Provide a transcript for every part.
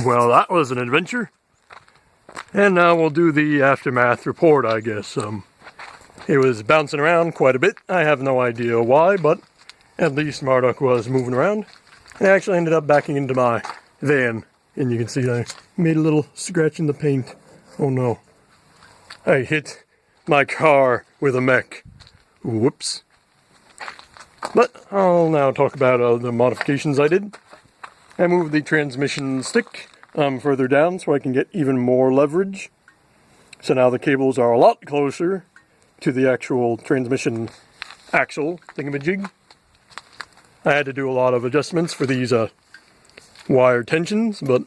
Well, that was an adventure. And now we'll do the aftermath report, I guess. It was bouncing around quite a bit. I have no idea why, but at least Marduk was moving around. And I actually ended up backing into my van. And you can see I made a little scratch in the paint. Oh no. I hit my car with a mech. Whoops. But I'll now talk about the modifications I did. I moved the transmission stick further down so I can get even more leverage. So now the cables are a lot closer to the actual transmission axle thingamajig. I had to do a lot of adjustments for these wire tensions, but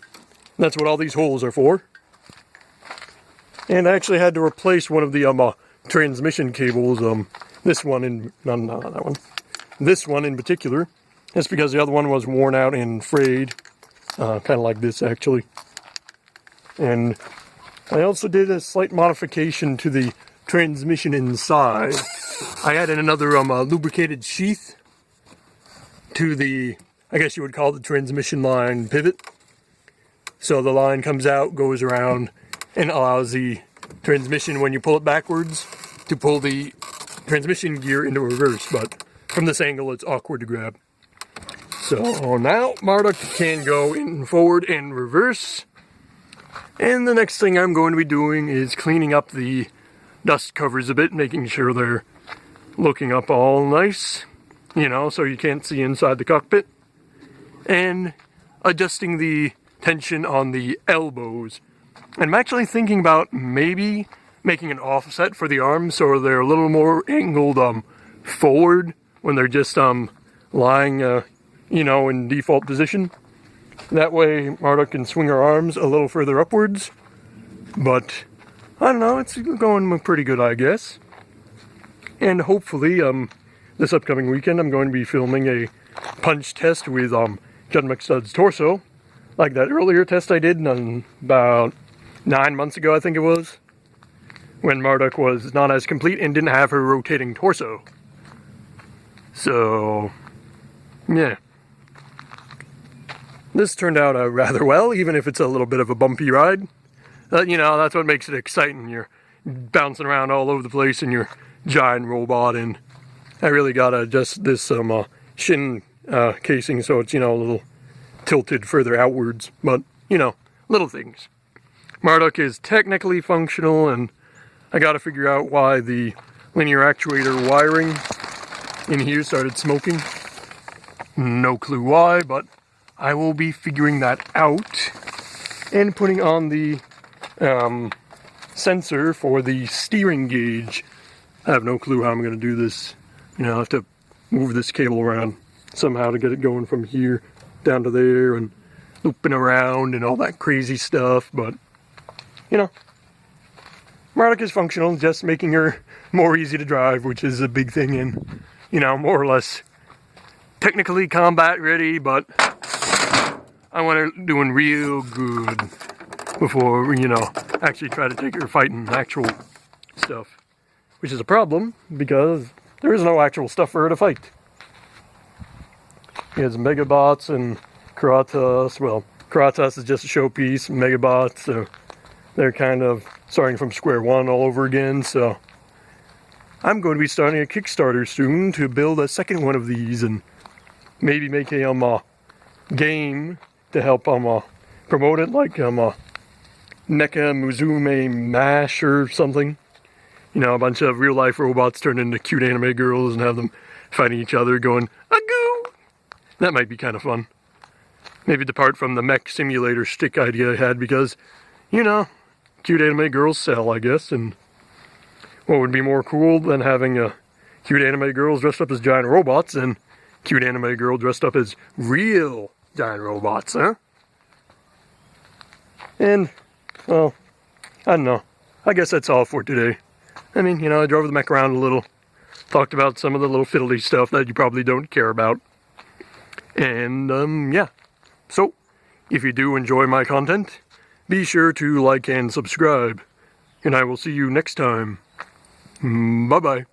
that's what all these holes are for. And I actually had to replace one of the transmission cables, this one in, not that one, this one in particular. That's because the other one was worn out and frayed, kind of like this actually. And I also did a slight modification to the transmission inside. I added another lubricated sheath to the, I guess you would call it the transmission line pivot. So the line comes out, goes around, and allows the transmission, when you pull it backwards, to pull the transmission gear into reverse. But from this angle, it's awkward to grab. So now Marduk can go in forward and reverse. And the next thing I'm going to be doing is cleaning up the dust covers a bit, making sure they're looking up all nice, you know, so you can't see inside the cockpit. And adjusting the tension on the elbows. I'm actually thinking about maybe making an offset for the arms so they're a little more angled forward when they're just lying you know, in default position. That way Marduk can swing her arms a little further upwards. But I don't know, it's going pretty good, I guess. And hopefully this upcoming weekend I'm going to be filming a punch test with Judd McStud's torso, like that earlier test I did about 9 months ago, I think it was, when Marduk was not as complete and didn't have her rotating torso. So yeah, this turned out rather well, even if it's a little bit of a bumpy ride. You know, that's what makes it exciting. You're bouncing around all over the place in your giant robot, and I really gotta adjust this shin casing so it's, you know, a little tilted further outwards, but, you know, little things. Marduk is technically functional, and I gotta figure out why the linear actuator wiring in here started smoking. No clue why, but I will be figuring that out and putting on the sensor for the steering gauge. I have no clue how I'm going to do this. You know, I have to move this cable around somehow to get it going from here down to there and looping around and all that crazy stuff. But, you know, Marduk is functional, just making her more easy to drive, which is a big thing, and, you know, more or less technically combat ready, but I want her doing real good before, you know, actually try to take her fighting actual stuff. Which is a problem, because there is no actual stuff for her to fight. He has Megabots and Kratos. Well, Kratos is just a showpiece, Megabots, so they're kind of starting from square one all over again, so I'm going to be starting a Kickstarter soon to build a second one of these and maybe make a game to help promote it, like Mecha Musume Mash or something. You know, a bunch of real-life robots turned into cute anime girls and have them fighting each other going, "Agoo!" That might be kind of fun. Maybe depart from the mech simulator shtick idea I had, because, you know, cute anime girls sell, I guess, and what would be more cool than having cute anime girls dressed up as giant robots and cute anime girl dressed up as real giant robots, huh? And, well, I don't know. I guess that's all for today. I mean, you know, I drove the mech around a little, talked about some of the little fiddly stuff that you probably don't care about. And, yeah. So, if you do enjoy my content, be sure to like and subscribe. And I will see you next time. Bye-bye.